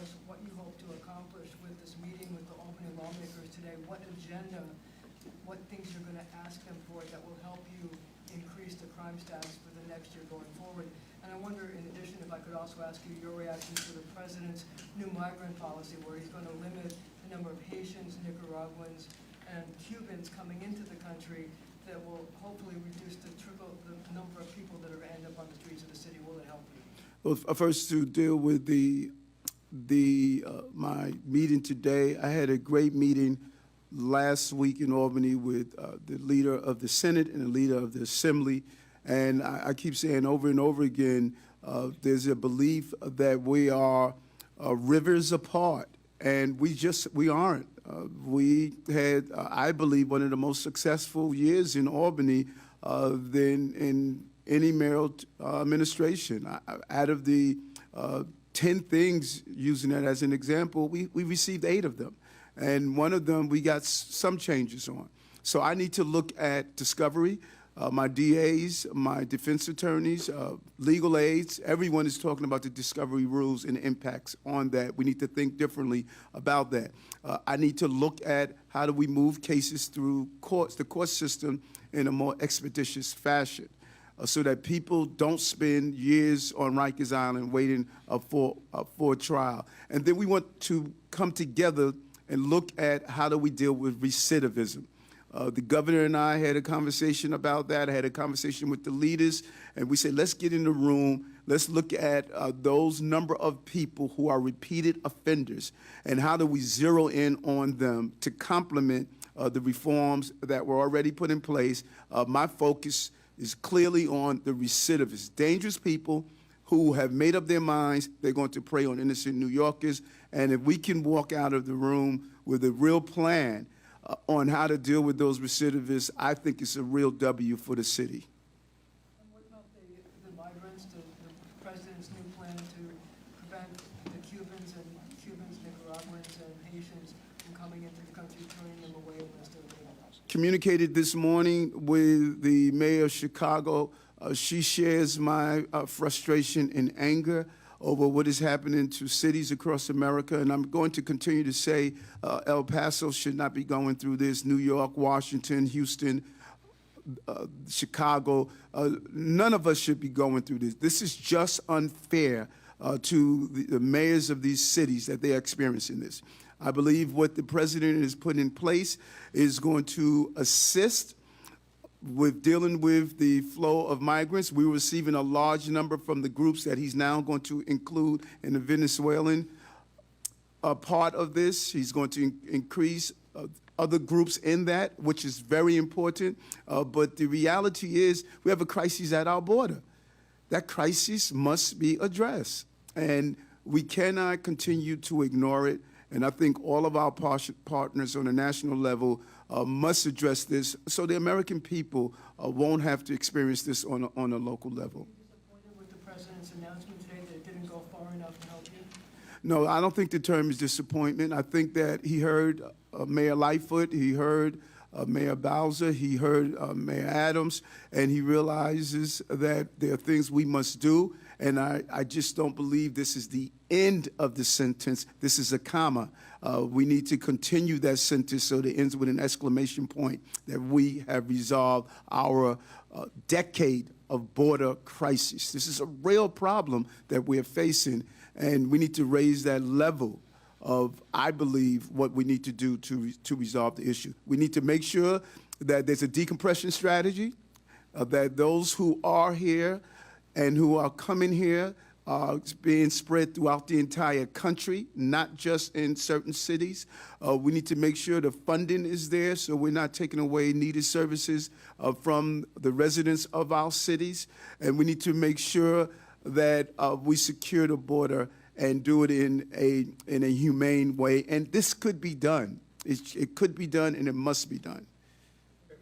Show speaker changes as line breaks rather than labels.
us what you hope to accomplish with this meeting with the Albany lawmakers today, what agenda, what things you're going to ask them for that will help you increase the crime stats for the next year going forward. And I wonder, in addition, if I could also ask you your reaction to the president's new migrant policy, where he's going to limit the number of Haitians, Nicaraguans, and Cubans coming into the country that will hopefully reduce the number of people that are going to end up on the streets of the city. Will it help you?
Well, first, to deal with my meeting today, I had a great meeting last week in Albany with the leader of the Senate and the leader of the Assembly, and I keep saying over and over again, there's a belief that we are rivers apart, and we aren't. We had, I believe, one of the most successful years in Albany than in any mayoral administration. Out of the 10 things, using that as an example, we received 8 of them. And one of them we got some changes on. So I need to look at discovery. My DAs, my defense attorneys, legal aides, everyone is talking about the discovery rules and the impacts on that. We need to think differently about that. I need to look at how do we move cases through courts, the court system, in a more expeditious fashion, so that people don't spend years on Rikers Island waiting for a trial. And then we want to come together and look at how do we deal with recidivism. The governor and I had a conversation about that. I had a conversation with the leaders, and we said, let's get in the room. Let's look at those number of people who are repeated offenders, and how do we zero in on them to complement the reforms that were already put in place. My focus is clearly on the recidivists, dangerous people who have made up their minds they're going to prey on innocent New Yorkers. And if we can walk out of the room with a real plan on how to deal with those recidivists, I think it's a real W for the city.
And what about the migrants, the president's new plan to prevent the Cubans, Nicaraguans, and Haitians from coming into the country, turning them away unless they're legal?
Communicated this morning with the mayor of Chicago. She shares my frustration and anger over what is happening to cities across America, and I'm going to continue to say El Paso should not be going through this, New York, Washington, Houston, Chicago. None of us should be going through this. This is just unfair to the mayors of these cities that they are experiencing this. I believe what the president has put in place is going to assist with dealing with the flow of migrants. We're receiving a large number from the groups that he's now going to include in the Venezuelan part of this. He's going to increase other groups in that, which is very important. But the reality is we have a crisis at our border. That crisis must be addressed, and we cannot continue to ignore it. And I think all of our partners on a national level must address this so the American people won't have to experience this on a local level.
Are you disappointed with the president's announcement today that it didn't go far enough to help you?
No, I don't think the term is disappointment. I think that he heard Mayor Lightfoot, he heard Mayor Bowser, he heard Mayor Adams, and he realizes that there are things we must do. And I just don't believe this is the end of the sentence. This is a comma. We need to continue that sentence so that it ends with an exclamation point, that we have resolved our decade of border crisis. This is a real problem that we're facing, and we need to raise that level of, I believe, what we need to do to resolve the issue. We need to make sure that there's a decompression strategy, that those who are here and who are coming here are being spread throughout the entire country, not just in certain cities. We need to make sure the funding is there so we're not taking away needed services from the residents of our cities. And we need to make sure that we secure the border and do it in a humane way. And this could be done. It could be done, and it must be done.